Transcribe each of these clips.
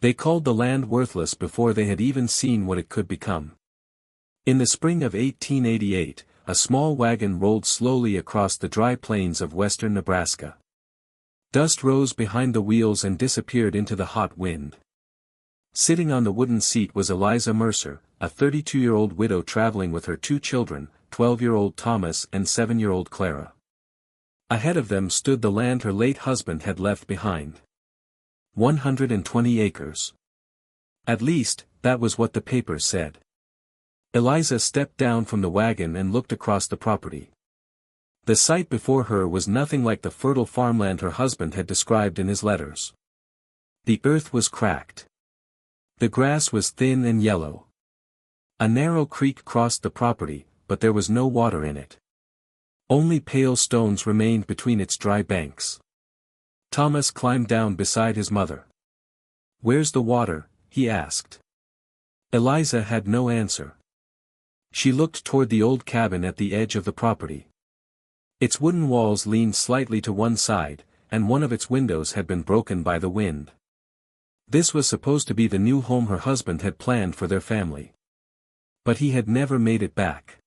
They called the land worthless before they had even seen what it could become. In the spring of 1888, a small wagon rolled slowly across the dry plains of western Nebraska. Dust rose behind the wheels and disappeared into the hot wind. Sitting on the wooden seat was Eliza Mercer, a 32-year-old widow traveling with her two children, 12-year-old Thomas and 7-year-old Clara. Ahead of them stood the land her late husband had left behind. 120 acres. At least, that was what the papers said. Eliza stepped down from the wagon and looked across the property. The sight before her was nothing like the fertile farmland her husband had described in his letters. The earth was cracked. The grass was thin and yellow. A narrow creek crossed the property, but there was no water in it. Only pale stones remained between its dry banks. Thomas climbed down beside his mother. "Where's the water?" he asked. Eliza had no answer. She looked toward the old cabin at the edge of the property. Its wooden walls leaned slightly to one side, and one of its windows had been broken by the wind. This was supposed to be the new home her husband had planned for their family. But he had never made it back.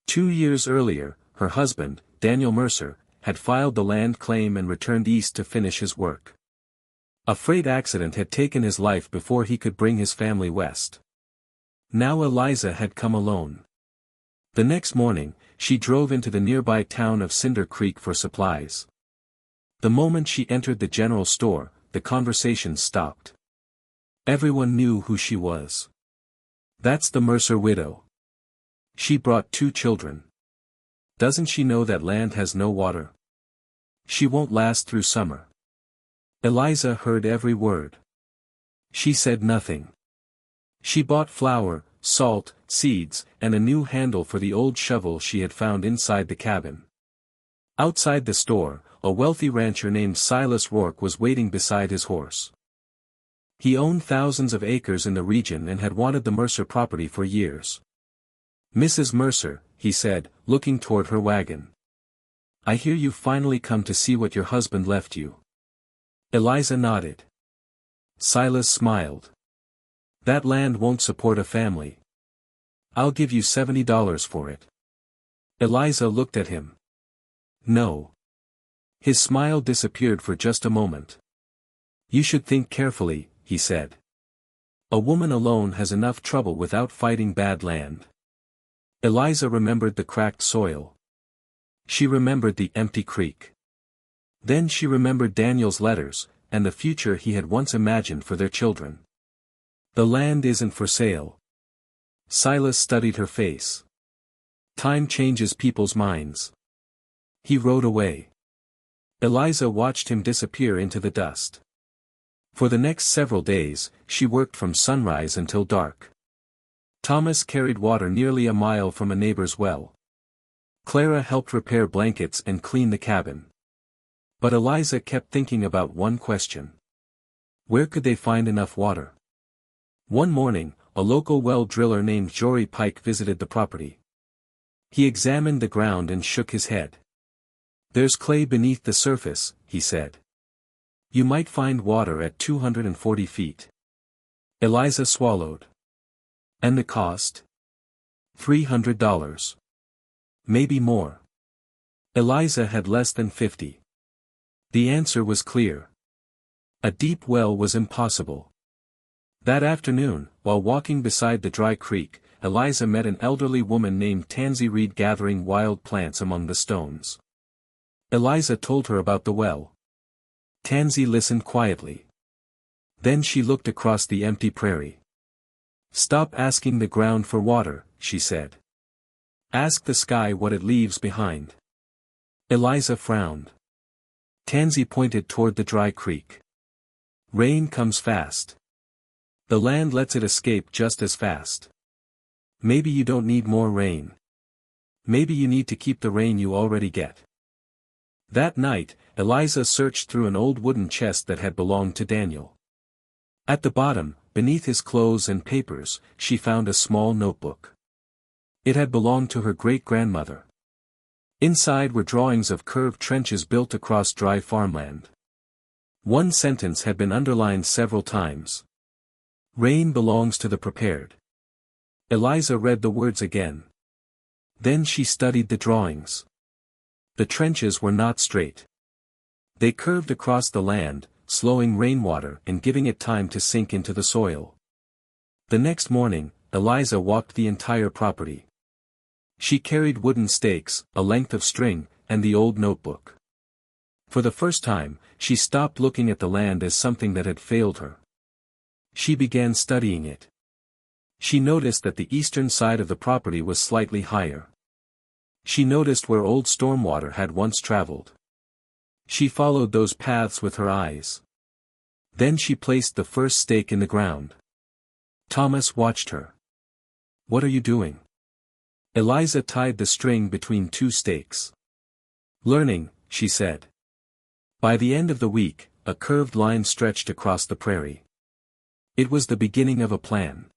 2 years earlier, her husband, Daniel Mercer, had filed the land claim and returned east to finish his work. A freight accident had taken his life before he could bring his family west. Now Eliza had come alone. The next morning, she drove into the nearby town of Cinder Creek for supplies. The moment she entered the general store, the conversation stopped. Everyone knew who she was. "That's the Mercer widow. She brought 2 children. Doesn't she know that land has no water? She won't last through summer." Eliza heard every word. She said nothing. She bought flour, salt, seeds, and a new handle for the old shovel she had found inside the cabin. Outside the store, a wealthy rancher named Silas Rourke was waiting beside his horse. He owned thousands of acres in the region and had wanted the Mercer property for years. "Mrs. Mercer," he said, looking toward her wagon. "I hear you've finally come to see what your husband left you." Eliza nodded. Silas smiled. "That land won't support a family. I'll give you $70 for it." Eliza looked at him. "No." His smile disappeared for just a moment. "You should think carefully," he said. "A woman alone has enough trouble without fighting bad land." Eliza remembered the cracked soil. She remembered the empty creek. Then she remembered Daniel's letters, and the future he had once imagined for their children. "The land isn't for sale." Silas studied her face. "Time changes people's minds." He rode away. Eliza watched him disappear into the dust. For the next several days, she worked from sunrise until dark. Thomas carried water nearly a mile from a neighbor's well. Clara helped repair blankets and clean the cabin. But Eliza kept thinking about one question. Where could they find enough water? One morning, a local well driller named Jory Pike visited the property. He examined the ground and shook his head. "There's clay beneath the surface," he said. "You might find water at 240 feet. Eliza swallowed. "And the cost?" $300. "Maybe more." Eliza had less than 50. The answer was clear. A deep well was impossible. That afternoon, while walking beside the dry creek, Eliza met an elderly woman named Tansy Reed gathering wild plants among the stones. Eliza told her about the well. Tansy listened quietly. Then she looked across the empty prairie. "Stop asking the ground for water," she said. "Ask the sky what it leaves behind." Eliza frowned. Tansy pointed toward the dry creek. "Rain comes fast. The land lets it escape just as fast. Maybe you don't need more rain. Maybe you need to keep the rain you already get." That night, Eliza searched through an old wooden chest that had belonged to Daniel. At the bottom, beneath his clothes and papers, she found a small notebook. It had belonged to her great-grandmother. Inside were drawings of curved trenches built across dry farmland. One sentence had been underlined several times. Rain belongs to the prepared. Eliza read the words again. Then she studied the drawings. The trenches were not straight. They curved across the land, slowing rainwater and giving it time to sink into the soil. The next morning, Eliza walked the entire property. She carried wooden stakes, a length of string, and the old notebook. For the first time, she stopped looking at the land as something that had failed her. She began studying it. She noticed that the eastern side of the property was slightly higher. She noticed where old stormwater had once traveled. She followed those paths with her eyes. Then she placed the first stake in the ground. Thomas watched her. "What are you doing?" Eliza tied the string between two stakes. "Learning," she said. By the end of the week, a curved line stretched across the prairie. It was the beginning of a plan.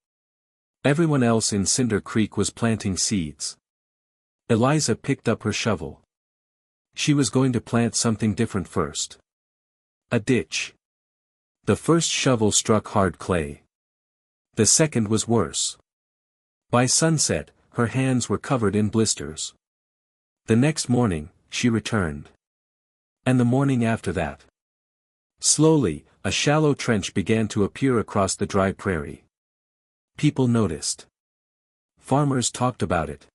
Everyone else in Cinder Creek was planting seeds. Eliza picked up her shovel. She was going to plant something different first. A ditch. The first shovel struck hard clay. The second was worse. By sunset, her hands were covered in blisters. The next morning, she returned. And the morning after that. Slowly, a shallow trench began to appear across the dry prairie. People noticed. Farmers talked about it.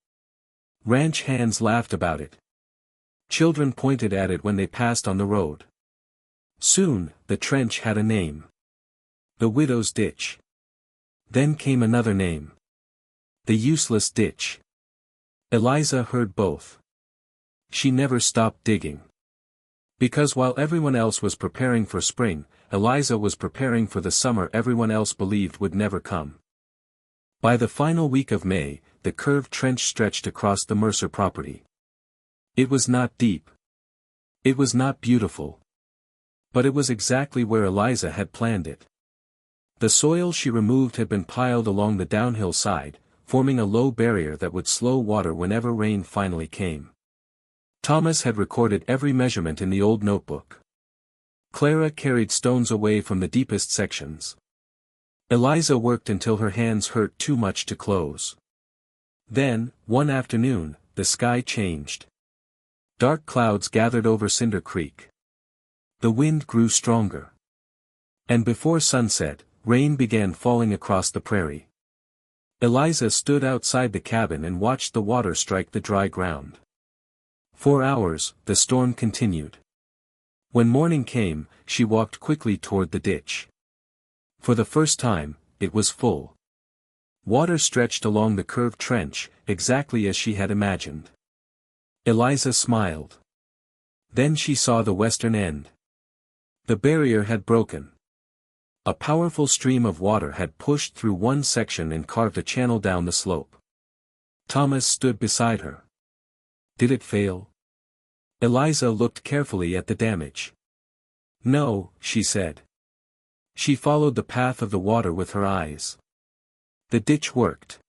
Ranch hands laughed about it. Children pointed at it when they passed on the road. Soon, the trench had a name. The Widow's Ditch. Then came another name. The Useless Ditch. Eliza heard both. She never stopped digging. Because while everyone else was preparing for spring, Eliza was preparing for the summer everyone else believed would never come. By the final week of May, the curved trench stretched across the Mercer property. It was not deep. It was not beautiful. But it was exactly where Eliza had planned it. The soil she removed had been piled along the downhill side, forming a low barrier that would slow water whenever rain finally came. Thomas had recorded every measurement in the old notebook. Clara carried stones away from the deepest sections. Eliza worked until her hands hurt too much to close. Then, one afternoon, the sky changed. Dark clouds gathered over Cinder Creek. The wind grew stronger. And before sunset, rain began falling across the prairie. Eliza stood outside the cabin and watched the water strike the dry ground. For hours, the storm continued. When morning came, she walked quickly toward the ditch. For the first time, it was full. Water stretched along the curved trench, exactly as she had imagined. Eliza smiled. Then she saw the western end. The barrier had broken. A powerful stream of water had pushed through one section and carved a channel down the slope. Thomas stood beside her. Did it fail? Eliza looked carefully at the damage. No, she said. She followed the path of the water with her eyes. The ditch worked.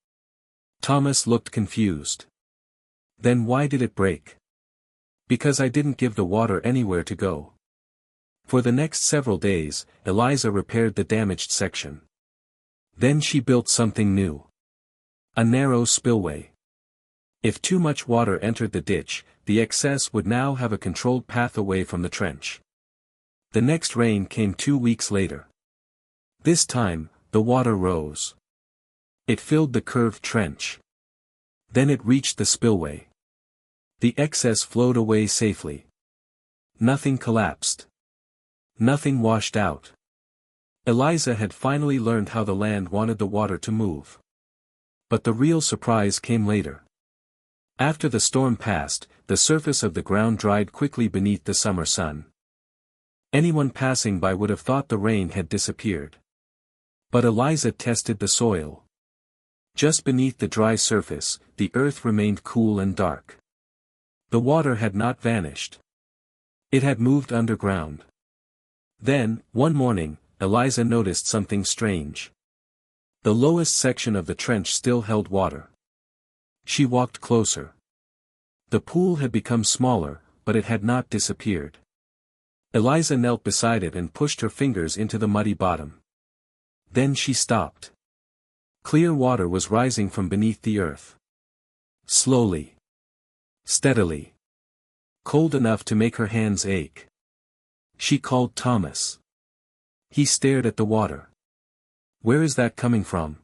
Thomas looked confused. Then why did it break? Because I didn't give the water anywhere to go. For the next several days, Eliza repaired the damaged section. Then she built something new. A narrow spillway. If too much water entered the ditch, the excess would now have a controlled path away from the trench. The next rain came 2 weeks later. This time, the water rose. It filled the curved trench. Then it reached the spillway. The excess flowed away safely. Nothing collapsed. Nothing washed out. Eliza had finally learned how the land wanted the water to move. But the real surprise came later. After the storm passed, the surface of the ground dried quickly beneath the summer sun. Anyone passing by would have thought the rain had disappeared. But Eliza tested the soil. Just beneath the dry surface, the earth remained cool and dark. The water had not vanished. It had moved underground. Then, one morning, Eliza noticed something strange. The lowest section of the trench still held water. She walked closer. The pool had become smaller, but it had not disappeared. Eliza knelt beside it and pushed her fingers into the muddy bottom. Then she stopped. Clear water was rising from beneath the earth. Slowly. Steadily. Cold enough to make her hands ache. She called Thomas. He stared at the water. Where is that coming from?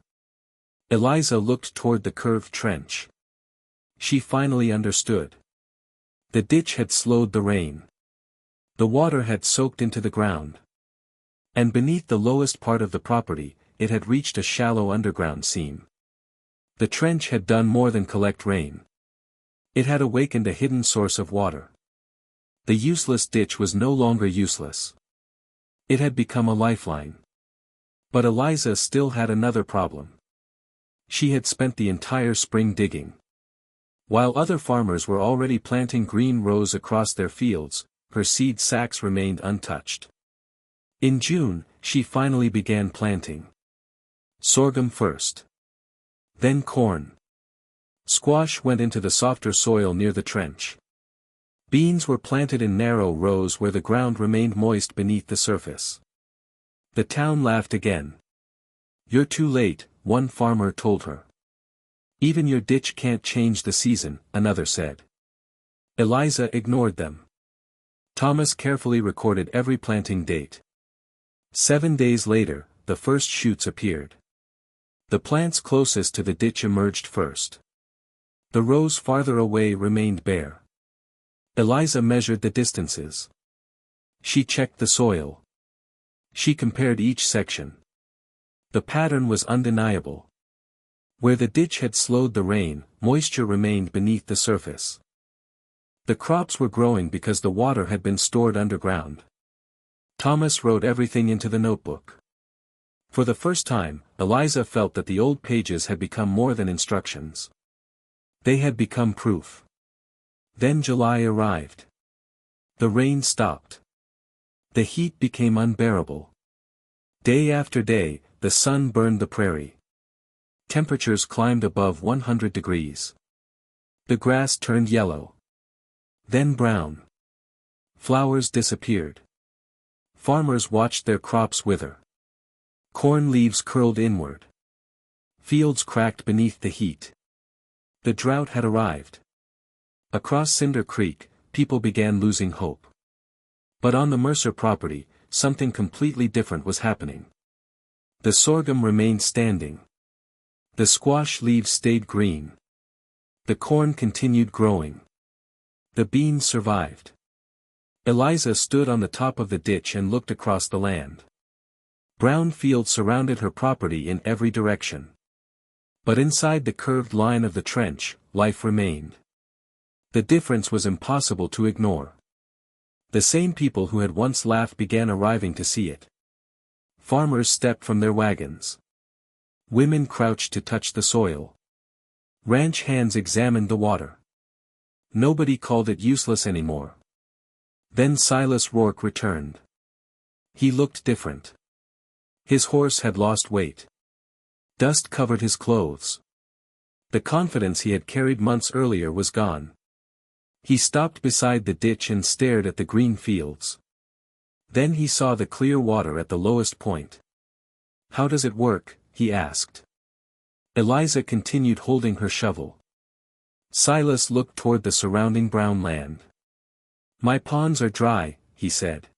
Eliza looked toward the curved trench. She finally understood. The ditch had slowed the rain. The water had soaked into the ground. And beneath the lowest part of the property, it had reached a shallow underground seam. The trench had done more than collect rain. It had awakened a hidden source of water. The useless ditch was no longer useless. It had become a lifeline. But Eliza still had another problem. She had spent the entire spring digging. While other farmers were already planting green rows across their fields, her seed sacks remained untouched. In June, she finally began planting. Sorghum first. Then corn. Squash went into the softer soil near the trench. Beans were planted in narrow rows where the ground remained moist beneath the surface. The town laughed again. "You're too late," one farmer told her. "Even your ditch can't change the season," another said. Eliza ignored them. Thomas carefully recorded every planting date. 7 days later, the first shoots appeared. The plants closest to the ditch emerged first. The rows farther away remained bare. Eliza measured the distances. She checked the soil. She compared each section. The pattern was undeniable. Where the ditch had slowed the rain, moisture remained beneath the surface. The crops were growing because the water had been stored underground. Thomas wrote everything into the notebook. For the first time, Eliza felt that the old pages had become more than instructions. They had become proof. Then July arrived. The rain stopped. The heat became unbearable. Day after day, the sun burned the prairie. Temperatures climbed above 100 degrees. The grass turned yellow. Then brown. Flowers disappeared. Farmers watched their crops wither. Corn leaves curled inward. Fields cracked beneath the heat. The drought had arrived. Across Cinder Creek, people began losing hope. But on the Mercer property, something completely different was happening. The sorghum remained standing. The squash leaves stayed green. The corn continued growing. The beans survived. Eliza stood on the top of the ditch and looked across the land. Brown fields surrounded her property in every direction. But inside the curved line of the trench, life remained. The difference was impossible to ignore. The same people who had once laughed began arriving to see it. Farmers stepped from their wagons. Women crouched to touch the soil. Ranch hands examined the water. Nobody called it useless anymore. Then Silas Rourke returned. He looked different. His horse had lost weight. Dust covered his clothes. The confidence he had carried months earlier was gone. He stopped beside the ditch and stared at the green fields. Then he saw the clear water at the lowest point. "How does it work?" he asked. Eliza continued holding her shovel. Silas looked toward the surrounding brown land. "My ponds are dry," he said.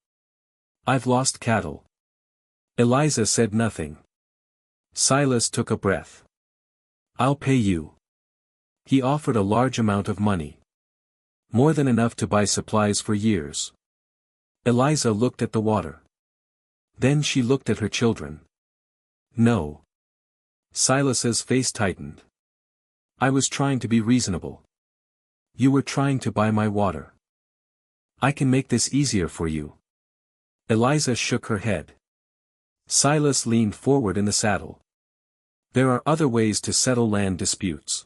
"I've lost cattle." Eliza said nothing. Silas took a breath. "I'll pay you." He offered a large amount of money. More than enough to buy supplies for years. Eliza looked at the water. Then she looked at her children. "No." Silas's face tightened. "I was trying to be reasonable. You were trying to buy my water. I can make this easier for you." Eliza shook her head. Silas leaned forward in the saddle. "There are other ways to settle land disputes."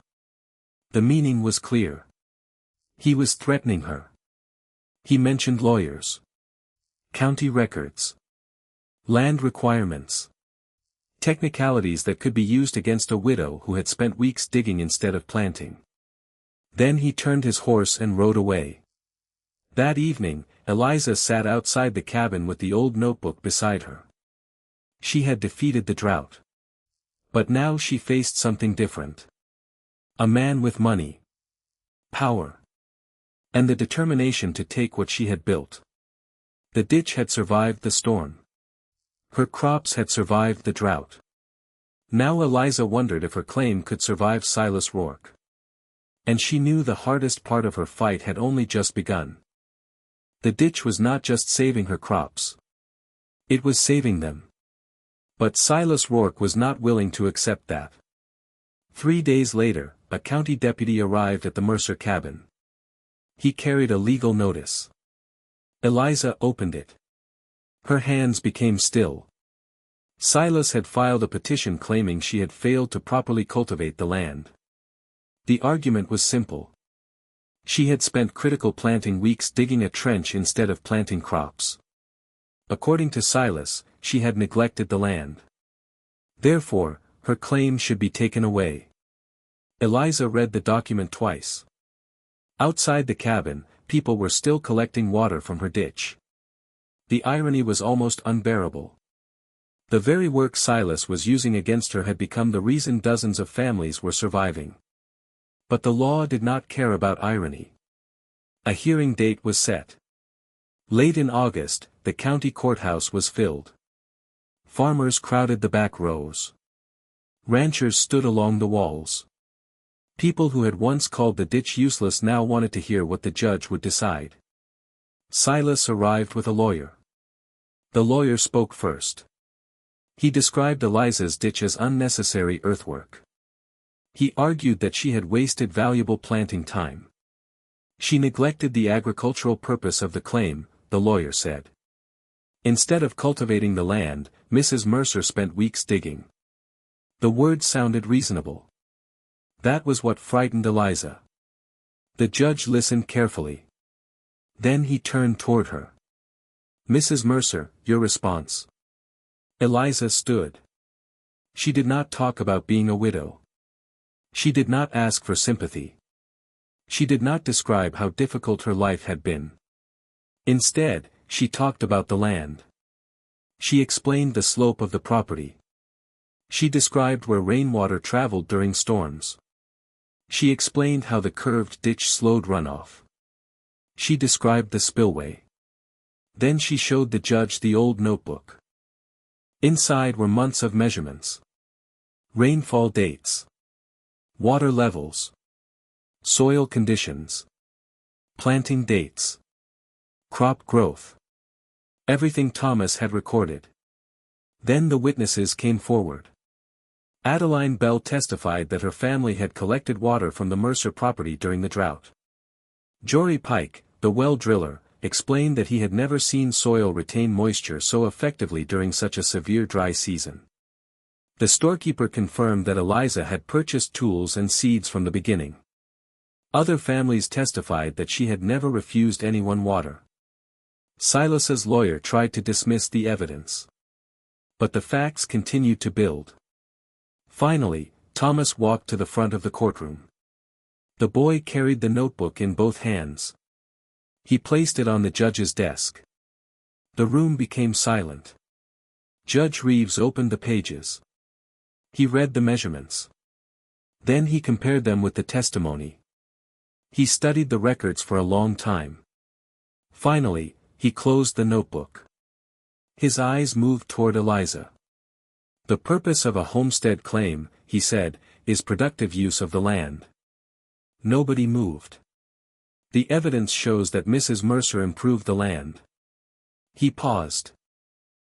The meaning was clear. He was threatening her. He mentioned lawyers. County records. Land requirements. Technicalities that could be used against a widow who had spent weeks digging instead of planting. Then he turned his horse and rode away. That evening, Eliza sat outside the cabin with the old notebook beside her. She had defeated the drought. But now she faced something different. A man with money, power, and the determination to take what she had built. The ditch had survived the storm. Her crops had survived the drought. Now Eliza wondered if her claim could survive Silas Rourke. And she knew the hardest part of her fight had only just begun. The ditch was not just saving her crops. It was saving them. But Silas Rourke was not willing to accept that. 3 days later, a county deputy arrived at the Mercer cabin. He carried a legal notice. Eliza opened it. Her hands became still. Silas had filed a petition claiming she had failed to properly cultivate the land. The argument was simple. She had spent critical planting weeks digging a trench instead of planting crops. According to Silas, she had neglected the land. Therefore, her claim should be taken away. Eliza read the document twice. Outside the cabin, people were still collecting water from her ditch. The irony was almost unbearable. The very work Silas was using against her had become the reason dozens of families were surviving. But the law did not care about irony. A hearing date was set. Late in August, the county courthouse was filled. Farmers crowded the back rows. Ranchers stood along the walls. People who had once called the ditch useless now wanted to hear what the judge would decide. Silas arrived with a lawyer. The lawyer spoke first. He described Eliza's ditch as unnecessary earthwork. He argued that she had wasted valuable planting time. She neglected the agricultural purpose of the claim, the lawyer said. Instead of cultivating the land, Mrs. Mercer spent weeks digging. The words sounded reasonable. That was what frightened Eliza. The judge listened carefully. Then he turned toward her. Mrs. Mercer, your response. Eliza stood. She did not talk about being a widow. She did not ask for sympathy. She did not describe how difficult her life had been. Instead, she talked about the land. She explained the slope of the property. She described where rainwater traveled during storms. She explained how the curved ditch slowed runoff. She described the spillway. Then she showed the judge the old notebook. Inside were months of measurements. Rainfall dates. Water levels. Soil conditions. Planting dates. Crop growth. Everything Thomas had recorded. Then the witnesses came forward. Adeline Bell testified that her family had collected water from the Mercer property during the drought. Jory Pike, the well driller, explained that he had never seen soil retain moisture so effectively during such a severe dry season. The storekeeper confirmed that Eliza had purchased tools and seeds from the beginning. Other families testified that she had never refused anyone water. Silas's lawyer tried to dismiss the evidence. But the facts continued to build. Finally, Thomas walked to the front of the courtroom. The boy carried the notebook in both hands. He placed it on the judge's desk. The room became silent. Judge Reeves opened the pages. He read the measurements. Then he compared them with the testimony. He studied the records for a long time. Finally, he closed the notebook. His eyes moved toward Eliza. The purpose of a homestead claim, he said, is productive use of the land. Nobody moved. The evidence shows that Mrs. Mercer improved the land. He paused.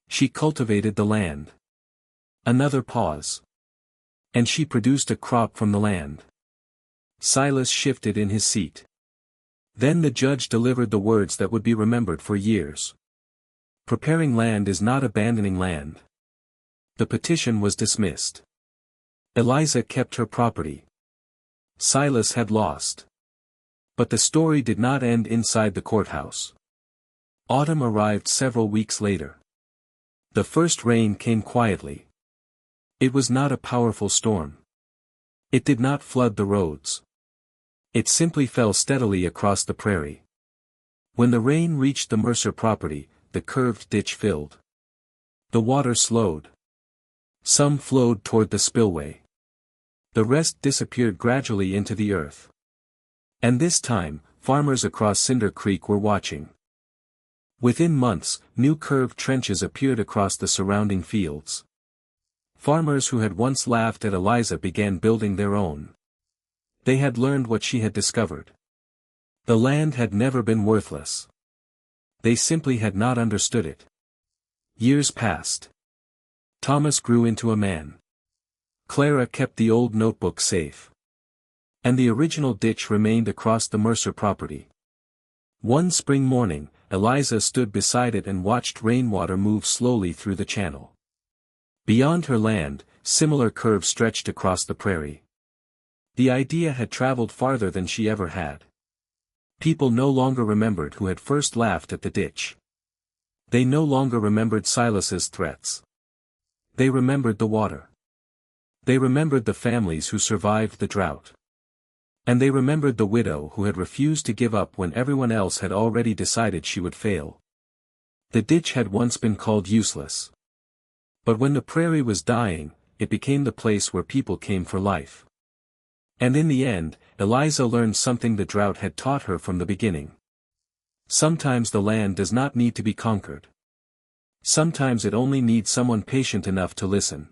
She cultivated the land. Another pause. And she produced a crop from the land. Silas shifted in his seat. Then the judge delivered the words that would be remembered for years. Preparing land is not abandoning land. The petition was dismissed. Eliza kept her property. Silas had lost. But the story did not end inside the courthouse. Autumn arrived several weeks later. The first rain came quietly. It was not a powerful storm. It did not flood the roads. It simply fell steadily across the prairie. When the rain reached the Mercer property, the curved ditch filled. The water slowed. Some flowed toward the spillway. The rest disappeared gradually into the earth. And this time, farmers across Cinder Creek were watching. Within months, new curved trenches appeared across the surrounding fields. Farmers who had once laughed at Eliza began building their own. They had learned what she had discovered. The land had never been worthless. They simply had not understood it. Years passed. Thomas grew into a man. Clara kept the old notebook safe. And the original ditch remained across the Mercer property. One spring morning, Eliza stood beside it and watched rainwater move slowly through the channel. Beyond her land, similar curves stretched across the prairie. The idea had traveled farther than she ever had. People no longer remembered who had first laughed at the ditch. They no longer remembered Silas's threats. They remembered the water. They remembered the families who survived the drought. And they remembered the widow who had refused to give up when everyone else had already decided she would fail. The ditch had once been called useless. But when the prairie was dying, it became the place where people came for life. And in the end, Eliza learned something the drought had taught her from the beginning. Sometimes the land does not need to be conquered. Sometimes it only needs someone patient enough to listen.